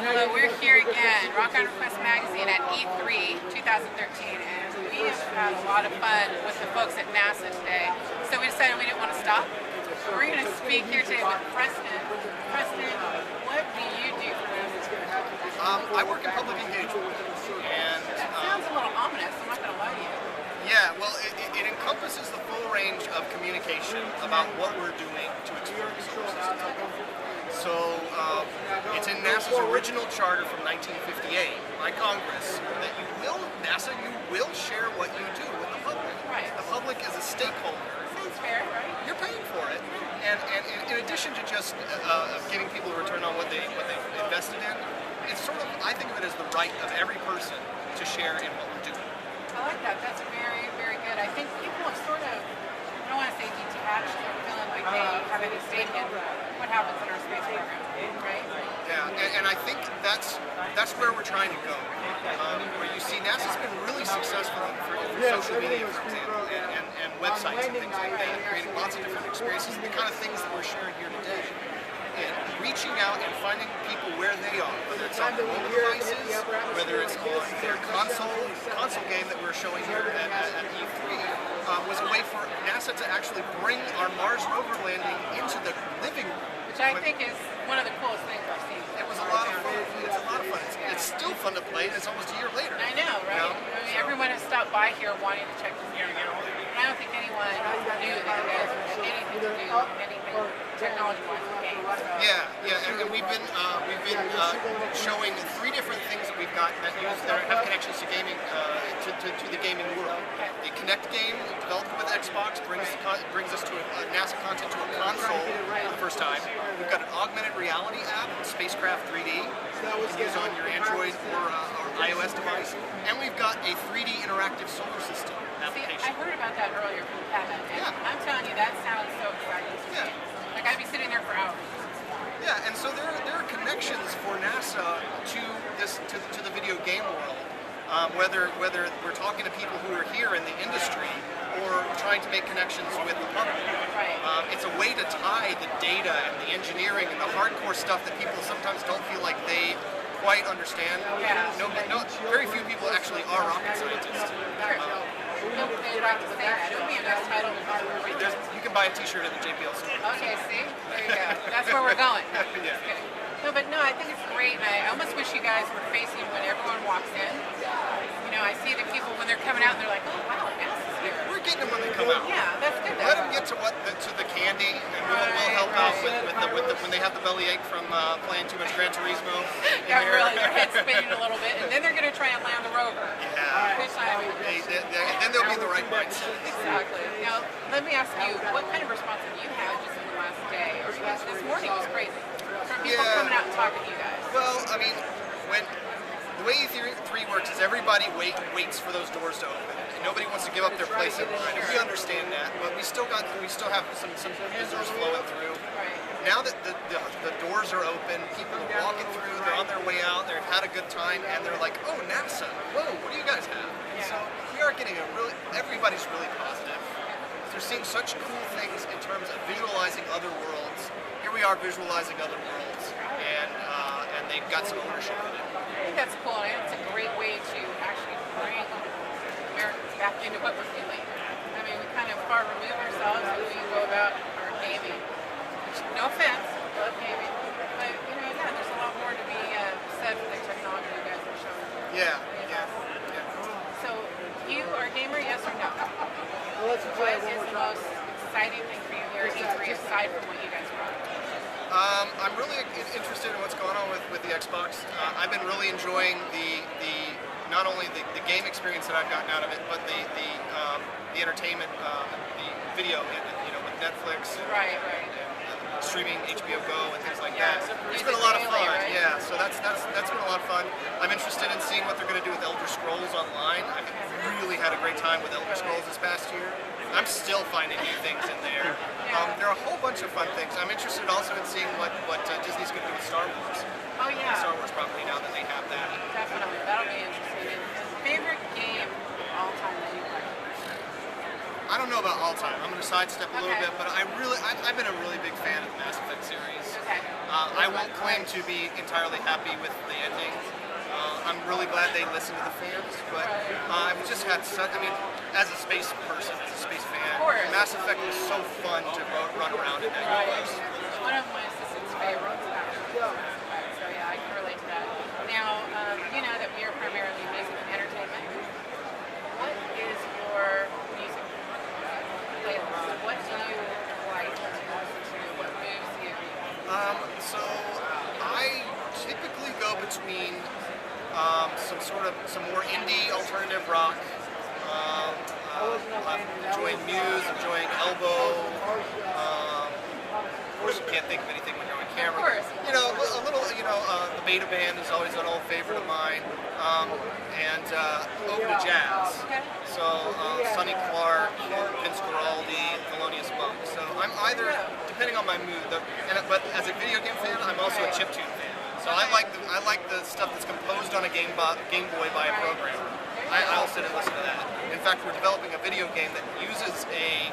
Hello, we're here again, Rock on Request Magazine at E3 2013, and we have had a lot of fun with the folks at NASA today. So we decided we didn't want to stop. So we're going to speak here today with Preston. Preston, what do you do for NASA? I work in public engagement, and that sounds a little ominous, I'm not going to lie to you. yeah, well, it encompasses the full range of communication about what we're doing to explore the solar system. So it's in NASA's original charter from 1958 by Congress that NASA will share what you do with the public. Right. The public is a stakeholder. Sounds fair, right? You're paying for it, and in addition to just giving people a return on what they invested in, it's sort of, I think of it as the right of every person to share in what we're doing. I like that. That's very, very good. I think people have sort of, I don't want to say detached, but feeling like they have any stake in what happens in our space program, right? Yeah, and I think that's where we're trying to go. Where you see NASA's been really successful for social media, for example, and websites and things like that, creating lots of different experiences, and the kind of things that we're sharing here today. And reaching out and finding people where they are, whether it's on their mobile devices, whether it's on their console game that we're showing here at E3, was a way for NASA to actually bring our Mars rover landing into the living room. Which I think is one of the coolest things I've seen. It was a lot of fun. It's a lot of fun. It's still fun to play, and it's almost a year later. I know, right? You know? I mean, everyone has stopped by here wanting to check this game out. And I don't think anyone knew that you guys had anything to do, anything technology-wise with games. Yeah, and we've been showing 3 different things that we've got that have connections to gaming, to the gaming world. The Kinect game, developed with Xbox, brings us to NASA content to a console for the first time. We've got an augmented reality app, Spacecraft 3D, that you can use on your Android or iOS device, and we've got a 3D interactive solar system application. See, I heard about that earlier from Kevin, and I'm telling you, that sounds so exciting to me. Like, I'd be sitting there for hours. Yeah, and so there are connections for NASA to the video game world. Whether we're talking to people who are here in the industry or trying to make connections with the public. Right. It's a way to tie the data and the engineering and the hardcore stuff that people sometimes don't feel like they quite understand. Yeah. Very few people actually are rocket scientists. They'd like to say that. It would be a nice title to call it. You can buy a t-shirt at the JPL store. Okay, see? There you go. That's where we're going. Yeah. Just kidding. No, but no, I think it's great, and I almost wish you guys were facing when everyone walks in. You know, I see the people when they're coming out, and they're like, oh, wow, NASA's here. We're getting them when they come out. Yeah, that's good. Let them get to the candy, and we'll help out with when they have the belly ache from playing too much Gran Turismo. Yeah, really, their head's spinning a little bit, and then they're going to try and land the rover. Yeah. Which I mean, then they'll be in the right mindset. Exactly. Now, let me ask you, what kind of response have you had just in the last day? Or because this morning was crazy. From people coming out and talking to you guys. Well, I mean, the way E3 works is everybody waits for those doors to open. And nobody wants to give up their place in line. And we understand that, but we still have some visitors flowing through. Right. Now that the doors are open, people are walking through, they're on their way out, they've had a good time, and they're like, oh, NASA, whoa, what do you guys have? Yeah. So we are getting everybody's really positive. They're seeing such cool things in terms of visualizing other worlds. Here we are visualizing other worlds, and they've got some ownership in it. I think that's cool, and it's a great way to actually bring Americans back into what we're doing. I mean, we kind of far remove ourselves when we go about our gaming. No offense, love gaming, but you know, yeah, there's a lot more to be said for the technology you guys are showing. Yeah. So, you are a gamer, yes or no? What is the most exciting thing for you here at E3 aside from what you guys brought? I'm really interested in what's going on with the Xbox. I've been really enjoying not only the game experience that I've gotten out of it, but the entertainment, the video, with Netflix. Right. Streaming HBO Go and things like that. It's been a lot of fun. Right? Yeah, so that's been a lot of fun. I'm interested in seeing what they're going to do with Elder Scrolls Online. I've really had a great time with Elder Scrolls this past year. I'm still finding new things in there. There are a whole bunch of fun things. I'm interested also in seeing what Disney's going to do with Star Wars. Oh yeah. Star Wars property now that they have that. Definitely, that'll be interesting. And favorite game of all time that you played? I don't know. go about all time. I'm going to sidestep a little bit, but I've been a really big fan of the Mass Effect series. Okay. I won't claim to be entirely happy with the ending. I'm really glad they listened to the fans, but I've just had such, I mean, as a space person, as a space fan, Mass Effect was so fun to run around in that universe. One of my assistant's favorites. So yeah, I can relate to that. Now, you know that we are primarily music and entertainment. What is your music playlist? What do you like to listen to? What moves you? So I typically go between some more indie alternative rock. I'm enjoying Muse, enjoying Elbow. Of course, you can't think of anything when you're on camera. Of course. You know, a little. You know, the Beta Band is always an old favorite of mine. And open to jazz. Okay. So Sonny Clark, Vince Guaraldi, Thelonious Monk. So I'm either, depending on my mood. But as a video game fan, I'm also a chiptune fan. So I like the stuff that's composed on a Game Boy by a programmer. I'll sit and listen to that. In fact, we're developing a video game that uses a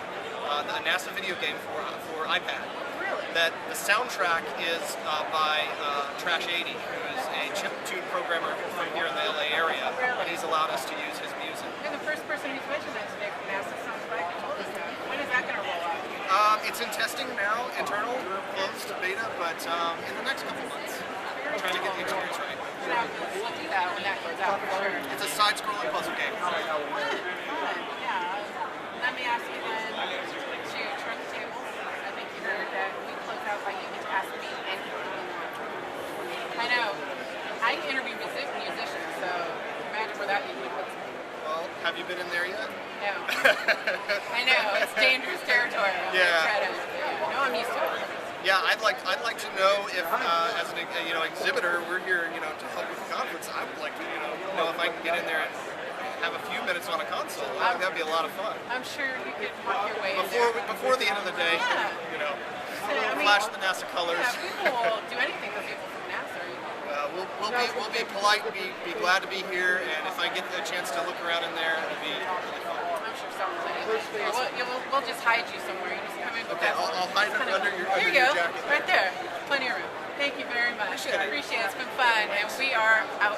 NASA video game for iPad. Really? That the soundtrack is by Trash 80, who is a chiptune programmer from here in the LA area, and he's allowed us to use his music. You're the first person who's mentioned that today from NASA Sounds Like. You told us that. When is that going to roll out? It's in testing now, internal, closed beta, but in the next couple months. Trying to get the experience right. We'll do that when that goes out for sure. It's a side-scrolling puzzle game. Fun, yeah. Let me ask you then to turn the tables. I think you heard that we close out by you get to ask me anything you want. I know. I interview musicians, so imagine where that usually puts me. Well, have you been in there yet? No. I know, it's dangerous territory. Yeah. No, I'm used to it. Yeah, I'd like to know if, as an exhibitor, we're here, to help with the conference. I would like to, know if I can get in there and have a few minutes on a console. I think that'd be a lot of fun. I'm sure you could work your way in there. Before the end of the day, flash the NASA colors. Yeah, people will do anything for people from NASA. We'll be polite and be glad to be here, and if I get the chance to look around in there, it'll be really fun. I'm sure someone's here. We'll just hide you somewhere. You just come in. Okay, I'll hide it under your There you go. jacket. Right there. Plenty of room. Thank you very much. Appreciate it. Appreciate it. It's been fun, and we are out.